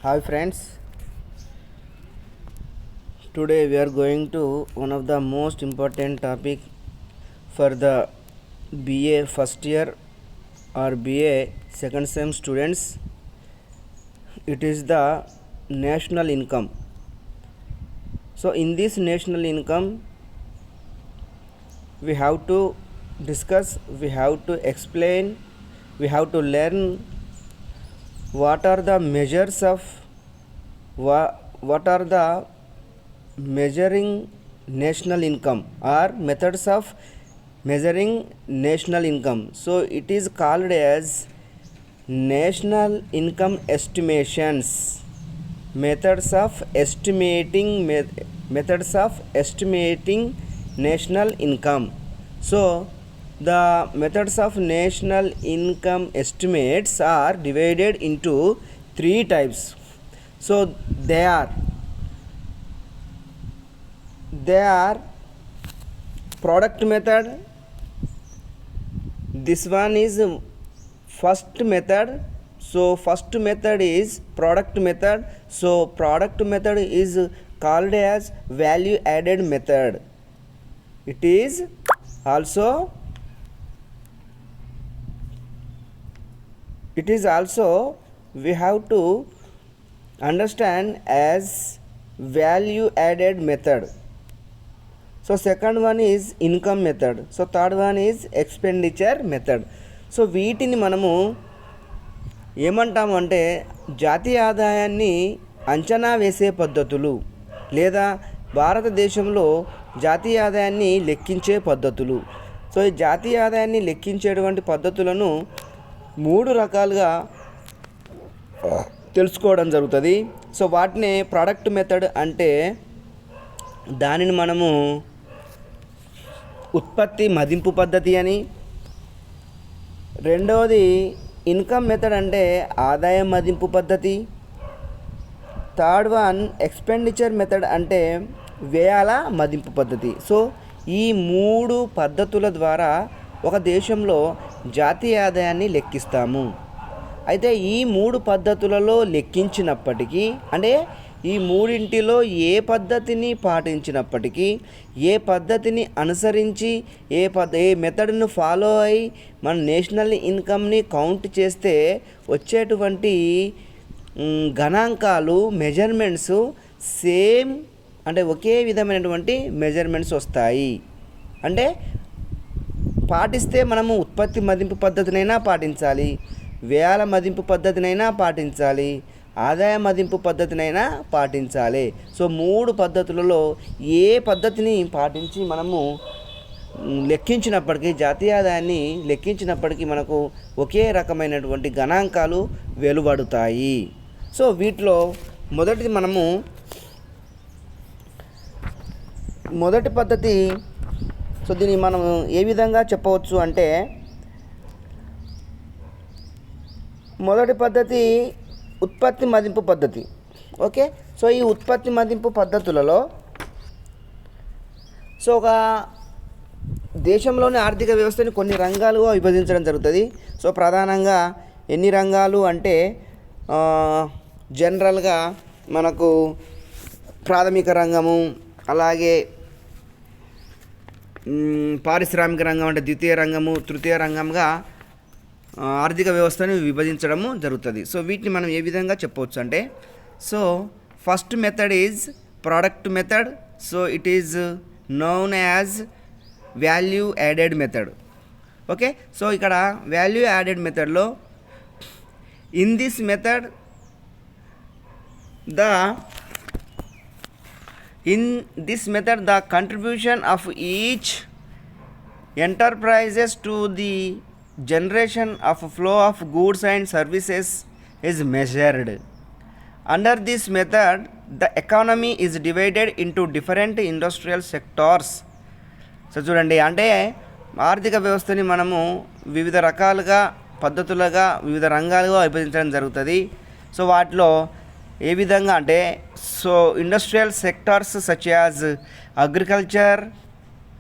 Hi friends, today we are going to one of the most important topic for the BA first year or BA second sem students. It is the national income. So in this national income we have to discuss, we have to explain, we have to learn what are the measures of what are the measuring national income or methods of measuring national income. So it is called as national income estimations, methods of estimating methods of estimating national income. So the methods of national income estimates are divided into three types. So they are product method. This one is first method. So first method is product method. So product method is called as value added method. It is also we have to understand as value added method. So second one is income method. So third one is expenditure method. So వీటిని మనము ఏమంటాము అంటే జాతీయ ఆదాయాన్ని అంచనా వేసే పద్ధతులు లేదా భారతదేశంలో జాతీయ ఆదాయాన్ని లెక్కించే పద్ధతులు. సో ఈ జాతీయ ఆదాయాన్ని లెక్కించేటువంటి పద్ధతులను మూడు రకాలుగా తెలుసుకోవడం జరుగుతుంది. సో వాటిని ప్రొడక్ట్ మెథడ్ అంటే దానిని మనము ఉత్పత్తి మదింపు పద్ధతి అని, రెండవది ఇన్కమ్ మెథడ్ అంటే ఆదాయం మదింపు పద్ధతి, థర్డ్ వన్ ఎక్స్పెండిచర్ మెథడ్ అంటే వ్యయాల మదింపు పద్ధతి. సో ఈ మూడు పద్ధతుల ద్వారా ఒక దేశంలో జాతీయ ఆదాయాన్ని లెక్కిస్తాము. అయితే ఈ మూడు పద్ధతులలో లెక్కించినప్పటికీ అంటే ఈ మూడింటిలో ఏ పద్ధతిని పాటించినప్పటికీ, ఏ పద్ధతిని అనుసరించి ఏ మెథడ్ను ఫాలో అయ్యి మన నేషనల్ ఇన్కమ్ని కౌంట్ చేస్తే వచ్చేటువంటి గణాంకాలు మెజర్మెంట్స్ సేమ్ అంటే ఒకే విధమైనటువంటి మెజర్మెంట్స్ వస్తాయి. అంటే పాటిస్తే మనము ఉత్పత్తి మదింపు పద్ధతినైనా పాటించాలి, వ్యయాల మదింపు పద్ధతినైనా పాటించాలి, ఆదాయ మదింపు పద్ధతినైనా పాటించాలి. సో మూడు పద్ధతులలో ఏ పద్ధతిని పాటించి మనము లెక్కించినప్పటికీ జాతీయ ఆదాయాన్ని లెక్కించినప్పటికీ మనకు ఒకే రకమైనటువంటి గణాంకాలు వెలువడుతాయి. సో వీటిలో మొదటి పద్ధతి. సో దీన్ని మనం ఏ విధంగా చెప్పవచ్చు అంటే మొదటి పద్ధతి ఉత్పత్తి మదింపు పద్ధతి. ఓకే, సో ఈ ఉత్పత్తి మదింపు పద్ధతులలో సో ఒక దేశంలోని ఆర్థిక వ్యవస్థని కొన్ని రంగాలుగా విభజించడం జరుగుతుంది. సో ప్రధానంగా ఎన్ని రంగాలు అంటే జనరల్గా మనకు ప్రాథమిక రంగము, అలాగే పారిశ్రామిక రంగం అంటే ద్వితీయ రంగము, తృతీయ రంగంగా ఆర్థిక వ్యవస్థను విభజించడము జరుగుతుంది. సో వీటిని మనం ఏ విధంగా చెప్పవచ్చు అంటే so first method is product method. So it is known as value added method. Okay, so ఇక్కడ వాల్యూ యాడెడ్ మెథడ్లో in this method the contribution of each enterprises to the generation of flow of goods and services is measured. Under this method the economy is divided into different industrial sectors. So చూడండి, అంటే ఆర్థిక వ్యవస్థని మనము వివిధ రకాలుగా పద్ధతులుగా వివిధ రంగాలుగా విభజించడం జరుగుతుంది. సో వాటిలో ఏ విధంగా అంటే so industrial sectors such as agriculture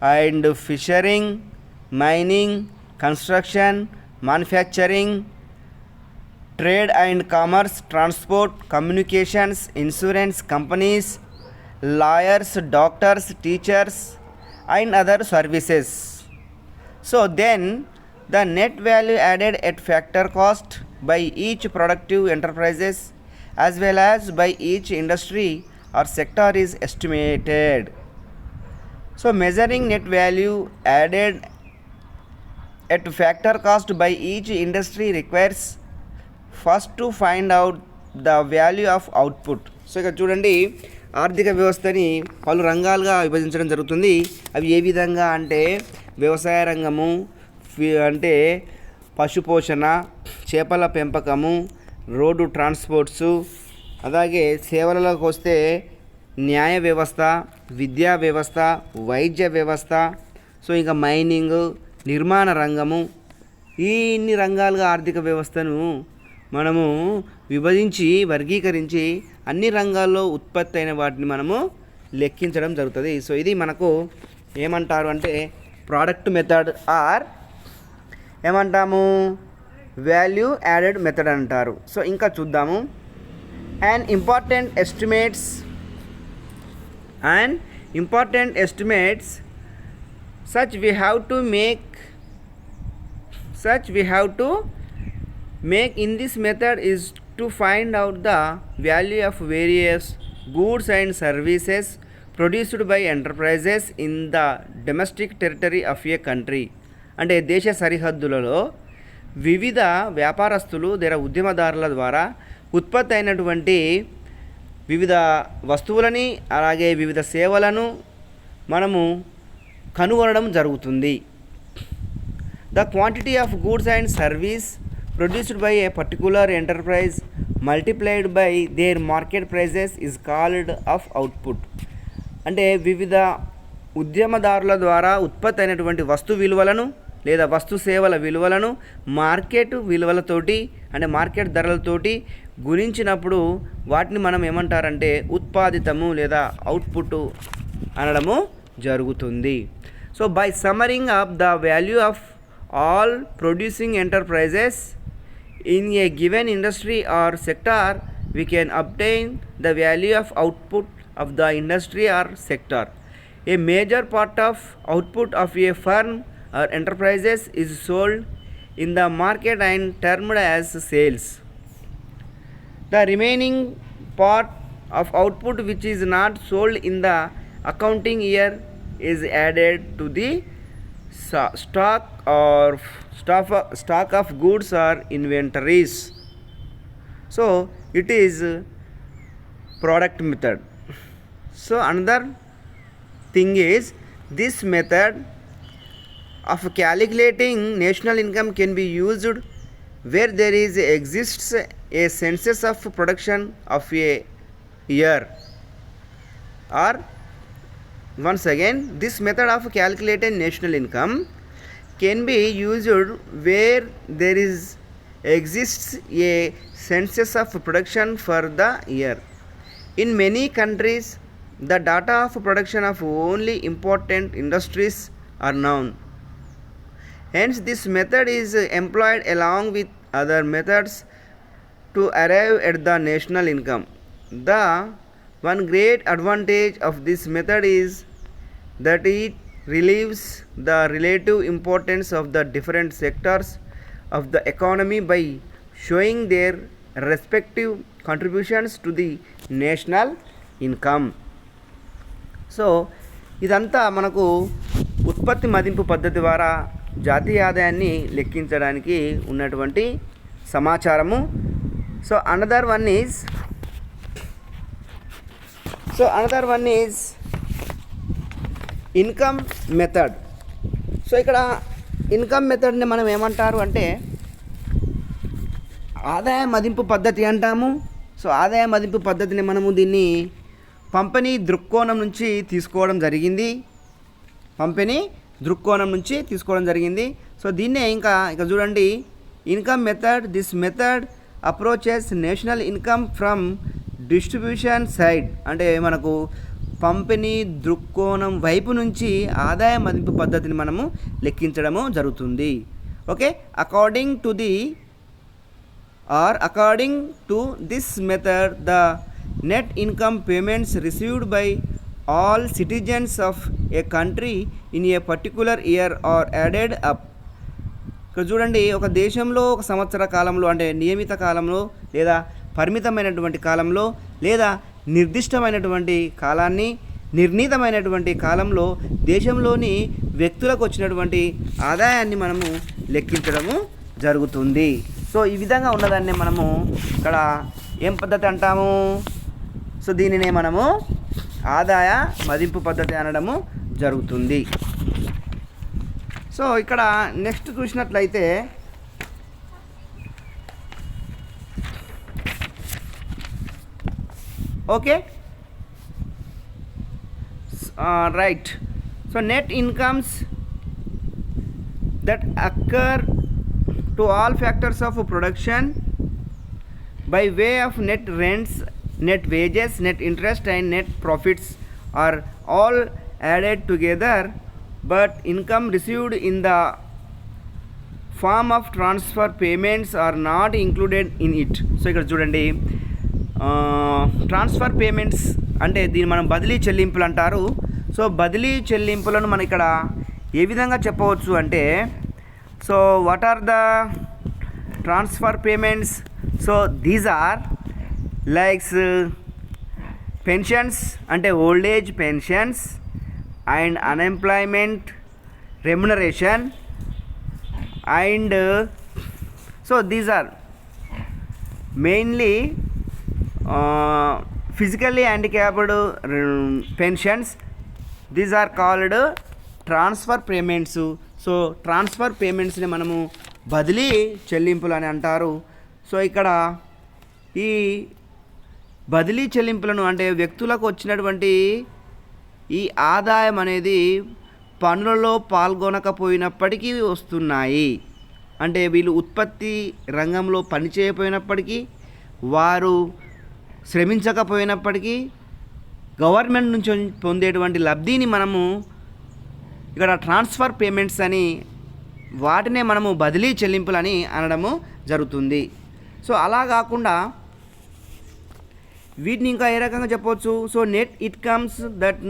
and fishering, mining, construction, manufacturing, trade and commerce, transport, communications, insurance companies, lawyers, doctors, teachers, and other services. So then the net value added at factor cost by each productive enterprises as well as by each industry or sector is estimated. So measuring net value added at factor cost by each industry requires first to find out the value of output. So ఇక్కడ చూడండి, ఆర్థిక వ్యవస్థని పలు రంగాలుగా విభజించడం జరుగుతుంది. అవి ఏ విధంగా అంటే వ్యవసాయ రంగము, అంటే పశుపోషణ, చేపల పెంపకము, రోడ్డు ట్రాన్స్పోర్ట్స్, అలాగే సేవలలోకి వస్తే న్యాయ వ్యవస్థ, విద్యా వ్యవస్థ, వైద్య వ్యవస్థ, సో ఇంకా మైనింగ్, నిర్మాణ రంగము, ఇన్ని రంగాలుగా ఆర్థిక వ్యవస్థను మనము విభజించి వర్గీకరించి అన్ని రంగాల్లో ఉత్పత్తి అయిన వాటిని మనము లెక్కించడం జరుగుతుంది. సో ఇది మనకు ఏమంటారు అంటే ప్రోడక్ట్ మెథడ్ ఆర్ ఏమంటాము వాల్యూ యాడెడ్ మెథడ్ అంటారు. సో ఇంకా చూద్దాము. And important estimates such we have to make in this method is to find out the value of various goods and services produced by enterprises in the domestic territory of a country. అంటే దేశ సరిహద్దులలో వివిధ వ్యాపారస్తులు లేదా ఉద్యమదారుల ద్వారా ఉత్పత్తి అయినటువంటి వివిధ వస్తువులని అలాగే వివిధ సేవలను మనము కనుగొనడం జరుగుతుంది. The quantity of goods and service produced by a particular enterprise multiplied by their market prices is called of output. అంటే వివిధ ఉద్యమదారుల ద్వారా ఉత్పత్తి అయినటువంటి వస్తు విలువలను లేదా వస్తు సేవల విలువలను మార్కెట్ విలువలతోటి అంటే మార్కెట్ ధరలతోటి గుణించినప్పుడు వాటిని మనం ఏమంటారంటే ఉత్పాదితము లేదా అవుట్పుట్ అనడము జరుగుతుంది. So by summing up the value of all producing enterprises in a given industry or sector we can obtain the value of output of the industry or sector. A major part of output of a firm or enterprises is sold in the market and termed as sales. The remaining part of output which is not sold in the accounting year is added to the stock of goods or inventories. So it is product method. So another thing is this method of calculating national income can be used where there exists a census of production of a year. Or once again, this method of calculating national income can be used where there exists a census of production for the year. In many countries, the data of production of only important industries are known. Hence, this method is employed along with other methods to arrive at the national income. The one great advantage of this method is that it relieves the relative importance of the different sectors of the economy by showing their respective contributions to the national income. So ఇదంతా మనకు ఉత్పత్తి మదింపు పద్ధతి ద్వారా జాతీయ ఆదాయాన్ని లెక్కించడానికి ఉన్నటువంటి సమాచారము. So another one is income method. So ఇక్కడ ఇన్కమ్ మెథడ్ని మనం ఏమంటారు అంటే ఆదాయ మదింపు పద్ధతి అంటాము. సో ఆదాయ మదింపు పద్ధతిని మనము దీన్ని పంపిణీ దృక్కోణం నుంచి తీసుకోవడం జరిగింది. సో దీన్నే ఇంకా చూడండి, income method. This method approaches national income from distribution side. అంటే మనకు పంపిణీ దృక్కోణం వైపు నుంచి ఆదాయ మదింపు పద్ధతిని మనము లెక్కించడము జరుగుతుంది. Okay, according or according to this method the net income payments received by all citizens of a country in a particular year are added up. ఇక్కడ చూడండి, ఒక దేశంలో ఒక సంవత్సర కాలంలో అంటే నియమిత కాలంలో లేదా పరిమితమైనటువంటి కాలంలో లేదా నిర్దిష్టమైనటువంటి కాలాన్ని నిర్ణీతమైనటువంటి కాలంలో దేశంలోని వ్యక్తులకు వచ్చినటువంటి ఆదాయాన్ని మనము లెక్కించడము జరుగుతుంది. సో ఈ విధంగా ఉన్నదాన్ని మనము ఇక్కడ ఏం పద్ధతి అంటాము? సో దీనినే మనము ఆదాయ మదింపు పద్ధతి అనడము జరుగుతుంది. సో ఇక్కడ నెక్స్ట్ చూసినట్లయితే okay right. So net incomes that occur to all factors of production by way of net rents, net wages, net interest and net profits are all added together, but income received in the form of transfer payments are not included in it. So ఇక్కడ చూడండి, transfer payments అంటే దీన్ని మనం బదిలీ చెల్లింపులు అంటారు. So బదిలీ చెల్లింపులను మనం ఇక్కడ ఏ విధంగా చెప్పవచ్చు అంటే, so what are the transfer payments? So these are likes pensions అంటే old age pensions and unemployment remuneration and so these are mainly physically handicapped pensions. These are called transfer payments. సో ట్రాన్స్ఫర్ పేమెంట్స్ని మనము బదిలీ చెల్లింపులు అని అంటారు. సో ఇక్కడ ఈ బదిలీ చెల్లింపులను అంటే వ్యక్తులకు వచ్చినటువంటి ఈ ఆదాయం అనేది పనులలో పాల్గొనకపోయినప్పటికీ వస్తున్నాయి. అంటే వీళ్ళు ఉత్పత్తి రంగంలో పనిచేయకపోయినప్పటికీ, వారు శ్రమించకపోయినప్పటికీ గవర్నమెంట్ నుంచి పొందేటువంటి లబ్ధిని మనము ఇక్కడ ట్రాన్స్ఫర్ పేమెంట్స్ అని వాటినే మనము బదిలీ చెల్లింపులని అనడము జరుగుతుంది. సో అలా కాకుండా వీటిని ఇంకా ఏ రకంగా చెప్పవచ్చు? So net incomes that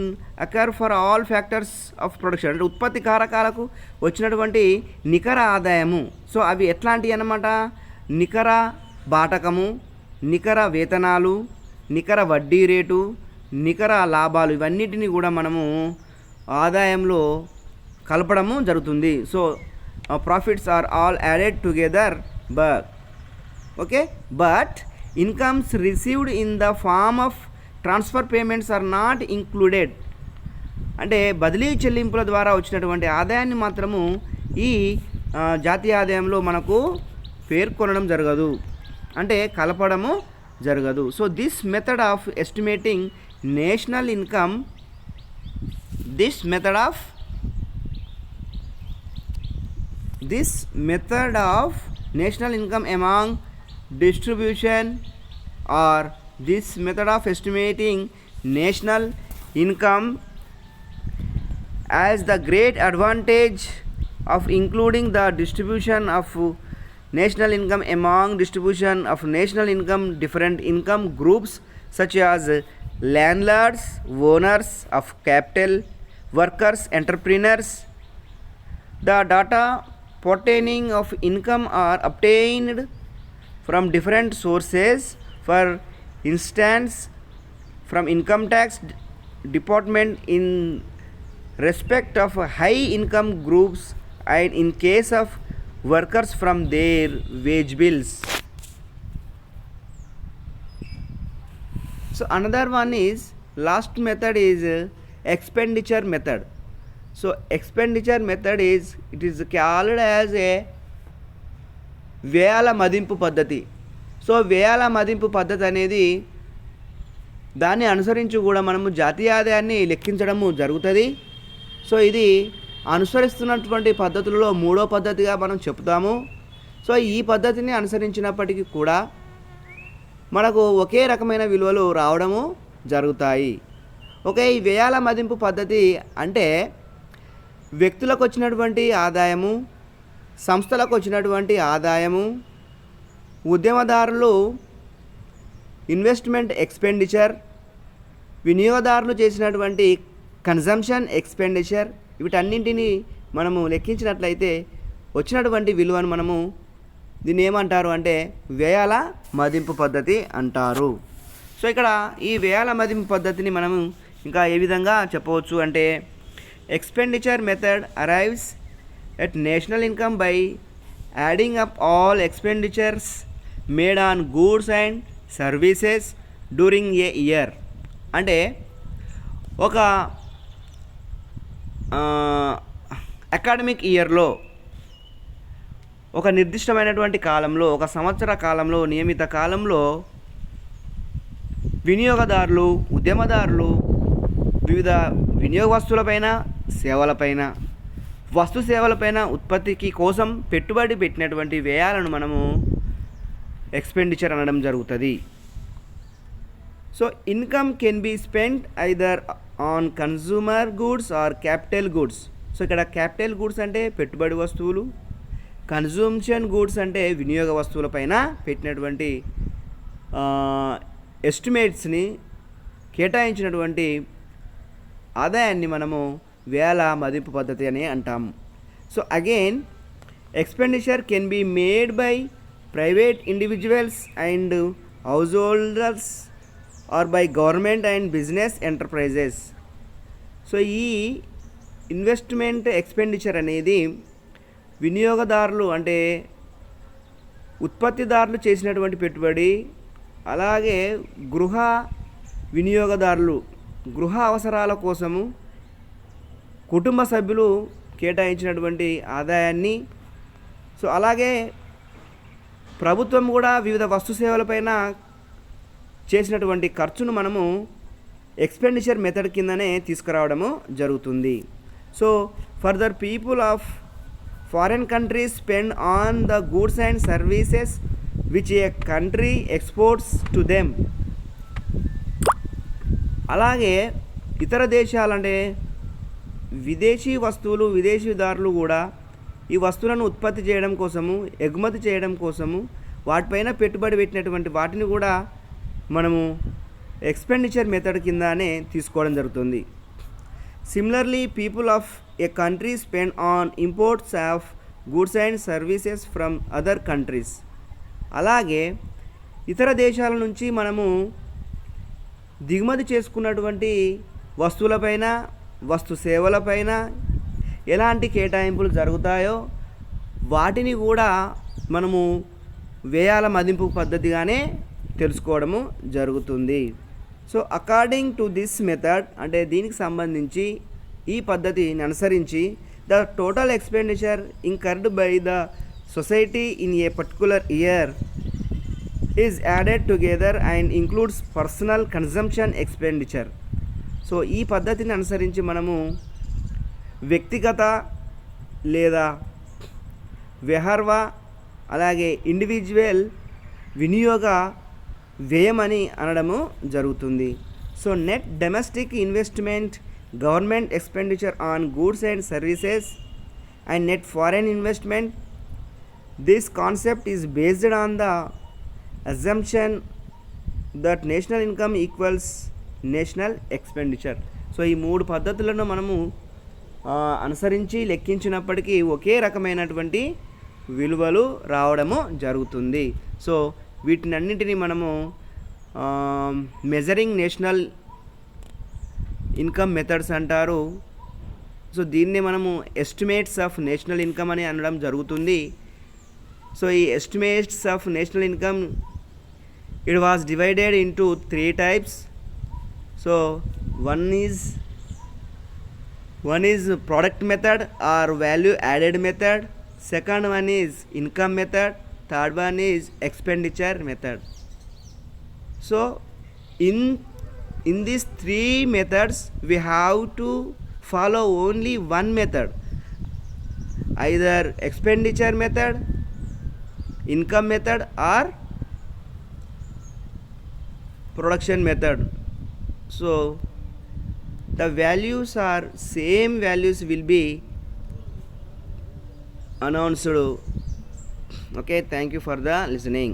occur for all factors of production అంటే ఉత్పత్తి కారకాలకు వచ్చినటువంటి నికర ఆదాయము. సో అవి ఎట్లాంటివి అన్నమాట? నికర బాటకము, నికర వేతనాలు, నికర వడ్డీ రేటు, నికర లాభాలు, ఇవన్నిటిని కూడా మనము ఆదాయంలో కలపడము జరుగుతుంది. So profits are all added together but incomes received in the form of transfer payments are not included. అంటే బదిలీ చెల్లింపుల ద్వారా వచ్చినటువంటి ఆదాయాన్ని మాత్రము ఈ జాతీయ ఆదాయంలో మనకు పేర్కొనడం జరగదు, అంటే కలపడము జరగదు. So this method of estimating national income this method of national income among distribution or this method of estimating national income has the great advantage of including the distribution of national income among distribution of national income different income groups such as landlords, owners of capital, workers, entrepreneurs. The data pertaining of income are obtained from different sources. For instance, from income tax department in respect of high income groups, and in case of workers from their wage bills. So another one is last method is expenditure method. So expenditure method is it is called as a వ్యయాల మదింపు పద్ధతి. So వ్యయాల మదింపు పద్ధతి అనేది దాన్ని అనుసరించి కూడా మనము జాతీయ ఆదాయాన్ని లెక్కించడము జరుగుతుంది. సో ఇది అనుసరిస్తున్నటువంటి పద్ధతులలో మూడో పద్ధతిగా మనం చెప్తాము. సో ఈ పద్ధతిని అనుసరించినప్పటికీ కూడా మనకు ఒకే రకమైన విలువలు రావడము జరుగుతాయి. ఓకే, ఈ వ్యయాల మదింపు పద్ధతి అంటే వ్యక్తులకు వచ్చినటువంటి ఆదాయము, సంస్థలకు వచ్చినటువంటి ఆదాయము, ఉద్యమదారులు ఇన్వెస్ట్మెంట్ ఎక్స్పెండిచర్, వినియోగదారులు చేసినటువంటి కన్జంప్షన్ ఎక్స్పెండిచర్, వీటన్నింటినీ మనము లెక్కించినట్లయితే వచ్చినటువంటి విలువను మనము దీన్ని ఏమంటారు అంటే వ్యయాల మదింపు పద్ధతి అంటారు. సో ఇక్కడ ఈ వ్యయాల మదింపు పద్ధతిని మనము ఇంకా ఏ విధంగా చెప్పవచ్చు అంటే expenditure method arrives at national income by adding up all expenditures made on goods and services during a year. అంటే ఒక అకాడమిక్ ఇయర్లో ఒక నిర్దిష్టమైనటువంటి కాలంలో, ఒక సంవత్సర కాలంలో, నియమిత కాలంలో వినియోగదారులు, ఉద్యమదారులు వివిధ వినియోగ వస్తువులపైన, సేవలపైన, వస్తు సేవలపైన ఉత్పత్తికి కోసం పెట్టుబడి పెట్టినటువంటి వ్యయాలను మనము ఎక్స్పెండిచర్ అనడం జరుగుతుంది. So income can be spend either on consumer goods or capital goods. So ఇక్కడ క్యాపిటల్ గూడ్స్ అంటే పెట్టుబడి వస్తువులు, కన్జూమ్షన్ గూడ్స్ అంటే వినియోగ వస్తువులపైన పెట్టినటువంటి ఎస్టిమేట్స్ని కేటాయించినటువంటి ఆదాయాన్ని మనము వేల మదింపు పద్ధతి అని అంటాము. So again expenditure can be made by private individuals and householders or by government and business enterprises. So ఈ ఇన్వెస్ట్మెంట్ ఎక్స్పెండిచర్ అనేది వినియోగదారులు అంటే ఉత్పత్తిదారులు చేసినటువంటి పెట్టుబడి, అలాగే గృహ వినియోగదారులు గృహ అవసరాల కోసము కుటుంబ సభ్యులు కేటాయించినటువంటి ఆదాయాన్ని, సో అలాగే ప్రభుత్వం కూడా వివిధ వస్తు సేవలపైన చేసినటువంటి ఖర్చును మనము ఎక్స్పెండిచర్ మెథడ్ కిందనే తీసుకురావడము జరుగుతుంది. So further people of foreign countries spend on the goods and services which A country exports to them. అలాగే ఇతర దేశాలంటే విదేశీ వస్తువులు, విదేశీదారులు కూడా ఈ వస్తువులను ఉత్పత్తి చేయడం కోసము, ఎగుమతి చేయడం కోసము వాటిపైన పెట్టుబడి పెట్టినటువంటి వాటిని కూడా మనము ఎక్స్పెండిచర్ మెథడ్ కిందనే తీసుకోవడం జరుగుతుంది. Similarly people of A country spend on imports of goods and services from other countries. అలాగే ఇతర దేశాల నుంచి మనము దిగుమతి చేసుకున్నటువంటి వస్తువులపైన, వస్తు సేవలపైన ఎలాంటి కేటాయింపులు జరుగుతాయో వాటిని కూడా మనము వ్యయాల మదింపు పద్ధతిగానే తెలుసుకోవడము జరుగుతుంది. So according to this method అంటే దీనికి సంబంధించి ఈ పద్ధతిని అనుసరించి the total expenditure incurred by the society in a particular year is added together and includes personal consumption expenditure. So ఈ పద్ధతిని అనుసరించి మనము వ్యక్తిగత లేదా వ్యవహార అలాగే ఇండివిజువల్ వినియోగ వ్యయమని అనడము జరుగుతుంది. So net domestic investment, government expenditure on goods and services and net foreign investment. This concept is based on the assumption that national income equals national expenditure. So ఈ మూడు పద్ధతులను మనము అనుసరించి లెక్కించినప్పటికీ ఒకే రకమైనటువంటి విలువలు రావడము జరుగుతుంది. సో వీటినన్నింటినీ మనము మెజరింగ్ నేషనల్ ఇన్కమ్ మెథడ్స్ అంటారు. సో దీన్ని మనము ఎస్టిమేట్స్ ఆఫ్ నేషనల్ ఇన్కమ్ అని అనడం జరుగుతుంది. సో ఈ estimates of national income it was divided into 3 types. So one is product method or value added method, second one is income method, third one is expenditure method. So in these 3 methods we have to follow only one method, either expenditure method, income method or production method. So the values are same values will be announced. Okay, thank you for the listening.